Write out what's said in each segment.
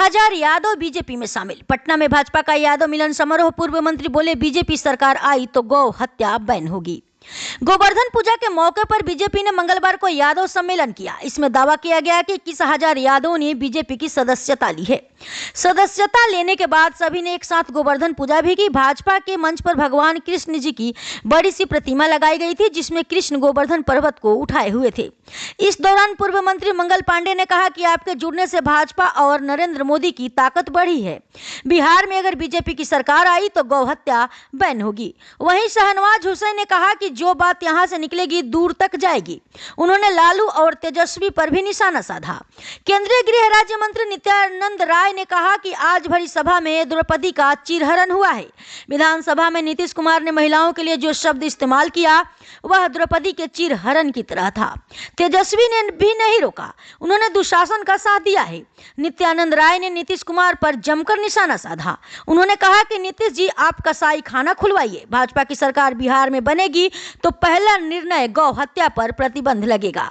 6000 Yadav BJP में शामिल। पटना में भाजपा का यादव मिलन समारोह। पूर्व मंत्री बोले, बीजेपी सरकार आई तो गौ हत्या बैन होगी। गोवर्धन पूजा के मौके पर बीजेपी ने मंगलवार को यादव सम्मेलन किया। इसमें दावा किया गया कि 21,000 यादवों ने बीजेपी की सदस्यता ली है। सदस्यता लेने के बाद सभी ने एक साथ गोवर्धन पूजा भी की। भाजपा के मंच पर भगवान कृष्ण जी की बड़ी सी प्रतिमा लगाई गई थी, जिसमें कृष्ण गोवर्धन पर्वत को उठाए हुए थे। इस दौरान पूर्व मंत्री मंगल पांडे ने कहा कि आपके जुड़ने से भाजपा और नरेंद्र मोदी की ताकत बढ़ी है। बिहार में अगर बीजेपी की सरकार आई तो गौ हत्या बैन होगी। वहीं शाहनवाज हुसैन ने कहा कि जो बात यहां से निकलेगी दूर तक जाएगी। उन्होंने लालू और तेजस्वी पर भी निशाना साधा। केंद्रीय गृह राज्य मंत्री नित्यानंद राय ने कहा कि आज भरी सभा में द्रौपदी का चीरहरण हुआ है। विधानसभा में नीतीश कुमार ने महिलाओं के लिए जो शब्द इस्तेमाल किया वह द्रौपदी के चीरहरण की तरह था। तेजस्वी ने भी नहीं रोका, उन्होंने दुशासन का साथ दिया है। नित्यानंद राय ने नीतीश कुमार पर जमकर निशाना साधा। उन्होंने कहा कि नीतीश जी, आप कसाई खाना खुलवाइए। भाजपा की सरकार बिहार में बनेगी तो पहला निर्णय गौ हत्या पर प्रतिबंध लगेगा।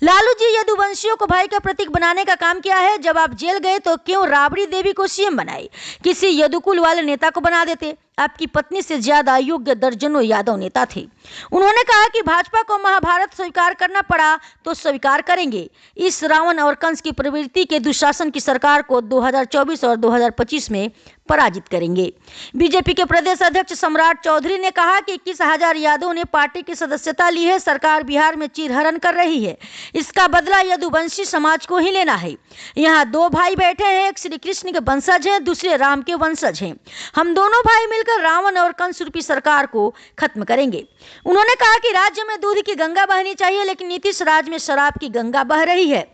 लालू जी यदुवंशियों को भाई का प्रतीक बनाने का काम किया है। जब आप जेल गए तो क्यों राबड़ी देवी को सीएम बनाए? किसी यदुकुल वाले नेता को बना देते। आपकी पत्नी से ज्यादा योग्य दर्जनों यादव नेता थे। उन्होंने कहा कि भाजपा को महाभारत स्वीकार करना पड़ा तो स्वीकार करेंगे। इस रावण और कंस की प्रवृत्ति के दुशासन की सरकार को 2024 और 2025 में पराजित करेंगे। बीजेपी के प्रदेश अध्यक्ष सम्राट चौधरी ने कहा कि 21,000 यादवों ने पार्टी की सदस्यता ली है। सरकार बिहार में चीरहरण कर रही है। इसका बदला यदुवंशी समाज को ही लेना है। यहाँ दो भाई बैठे हैं, एक श्री कृष्ण के वंशज हैं, दूसरे राम के वंशज हैं। हम दोनों भाई मिलकर रावण और कंस रूपी सरकार को खत्म करेंगे। उन्होंने कहा कि राज्य में दूध की गंगा बहनी चाहिए, लेकिन नीतीश राज में शराब की गंगा बह रही है।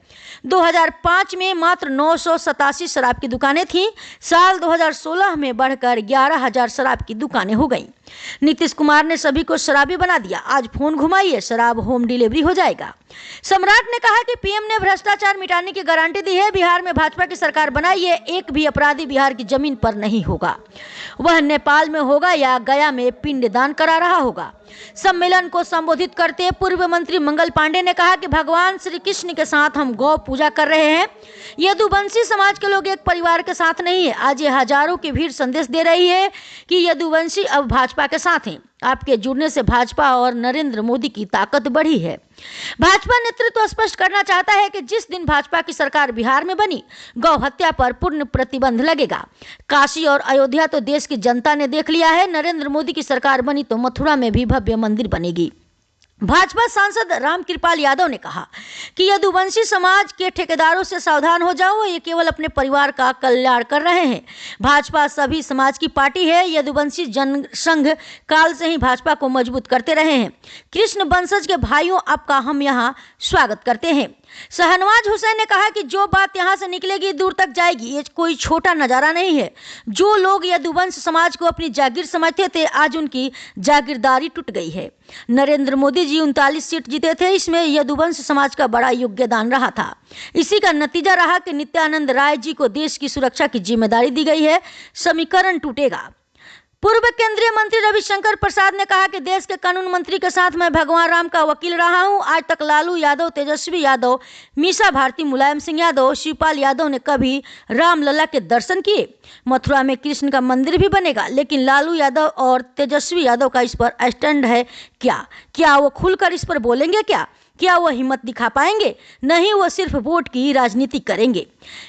2005 में मात्र 987 शराब की दुकानें थीं। साल 2016 में बढ़कर 11,000 शराब की दुकानें हो गईं। नीतीश कुमार ने सभी को शराबी बना दिया। आज फोन घुमाइए, शराब होम डिलीवरी हो जाएगा। सम्राट ने कहा कि पीएम ने भ्रष्टाचार मिटाने की गारंटी दी है। बिहार में भाजपा की सरकार बनाइए, एक भी अपराधी बिहार की जमीन पर नहीं होगा। वह नेपाल में होगा या गया में पिंडदान करा रहा होगा। सम्मेलन को संबोधित करते पूर्व मंत्री मंगल पांडे ने कहा कि भगवान श्री कृष्ण के साथ हम गौ पूजा कर रहे हैं। यदुवंशी समाज के लोग एक परिवार के साथ नहीं है। आज ये हजारों की भीड़ संदेश दे रही है कि यदुवंशी अब भाजपा के साथ हैं। आपके जुड़ने से भाजपा और नरेंद्र मोदी की ताकत बढ़ी है। भाजपा नेतृत्व स्पष्ट करना चाहता है कि जिस दिन भाजपा की सरकार बिहार में बनी, गौ हत्या पर पूर्ण प्रतिबंध लगेगा। काशी और अयोध्या तो देश की जनता ने देख लिया है। नरेंद्र मोदी की सरकार बनी तो मथुरा में भी भव्य मंदिर बनेगी। भाजपा सांसद रामकृपाल यादव ने कहा कि यदुवंशी समाज के ठेकेदारों से सावधान हो जाओ, ये केवल अपने परिवार का कल्याण कर रहे हैं। भाजपा सभी समाज की पार्टी है। यदुवंशी जनसंघ काल से ही भाजपा को मजबूत करते रहे हैं। कृष्ण वंशज के भाइयों, आपका हम यहाँ स्वागत करते हैं। शाहनवाज हुसैन ने कहा कि जो बात यहां से निकलेगी दूर तक जाएगी। ये कोई छोटा नजारा नहीं है। जो लोग यदुवंश समाज को अपनी जागीर समझते थे, आज उनकी जागीरदारी टूट गई है। नरेंद्र मोदी जी 39 सीट जीते थे, इसमें यदुवंश समाज का बड़ा योगदान रहा था। इसी का नतीजा रहा कि नित्यानंद राय जी को देश की सुरक्षा की जिम्मेदारी दी गई है। समीकरण टूटेगा। पूर्व केंद्रीय मंत्री रविशंकर प्रसाद ने कहा कि देश के कानून मंत्री के साथ मैं भगवान राम का वकील रहा हूं। आज तक लालू यादव, तेजस्वी यादव, मीसा भारती, मुलायम सिंह यादव, शिवपाल यादव ने कभी रामलला के दर्शन किए। मथुरा में कृष्ण का मंदिर भी बनेगा, लेकिन लालू यादव और तेजस्वी यादव का इस पर स्टैंड है क्या वो खुलकर इस पर बोलेंगे? क्या वो हिम्मत दिखा पाएंगे? नहीं, वो सिर्फ वोट की राजनीति करेंगे।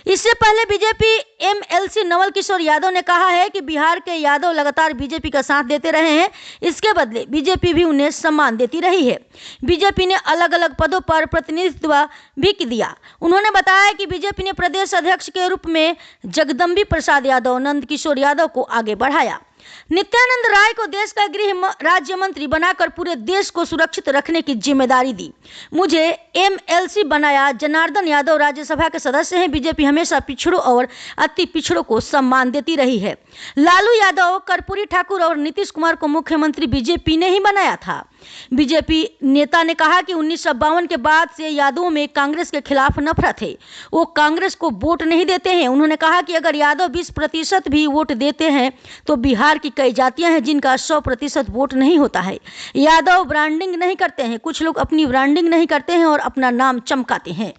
इससे पहले बीजेपी एमएलसी नवल किशोर यादव ने कहा है कि बिहार के यादव लगातार बीजेपी का साथ देते रहे हैं। इसके बदले बीजेपी भी उन्हें सम्मान देती रही है। बीजेपी ने अलग अलग पदों पर प्रतिनिधित्व भी दिया। उन्होंने बताया कि बीजेपी ने प्रदेश अध्यक्ष के रूप में जगदम्बी प्रसाद यादव, नंद किशोर यादव को आगे बढ़ाया। नित्यानंद राय को देश का गृह राज्य मंत्री बनाकर पूरे देश को सुरक्षित रखने की जिम्मेदारी दी। मुझे एमएलसी बनाया। जनार्दन यादव राज्यसभा के सदस्य हैं। बीजेपी हमेशा पिछड़ों और अति पिछड़ों को सम्मान देती रही है। लालू यादव, कर्पूरी ठाकुर और नीतीश कुमार को मुख्यमंत्री बीजेपी ने ही बनाया था। बीजेपी नेता ने कहा कि 1952 के बाद से यादवों में कांग्रेस के खिलाफ नफरत है। वो कांग्रेस को वोट नहीं देते हैं। उन्होंने कहा कि अगर यादव 20% भी वोट देते हैं तो बिहार की कई जातियां हैं जिनका 100% वोट नहीं होता है। यादव ब्रांडिंग नहीं करते हैं। कुछ लोग अपनी ब्रांडिंग नहीं करते हैं और अपना नाम चमकाते हैं।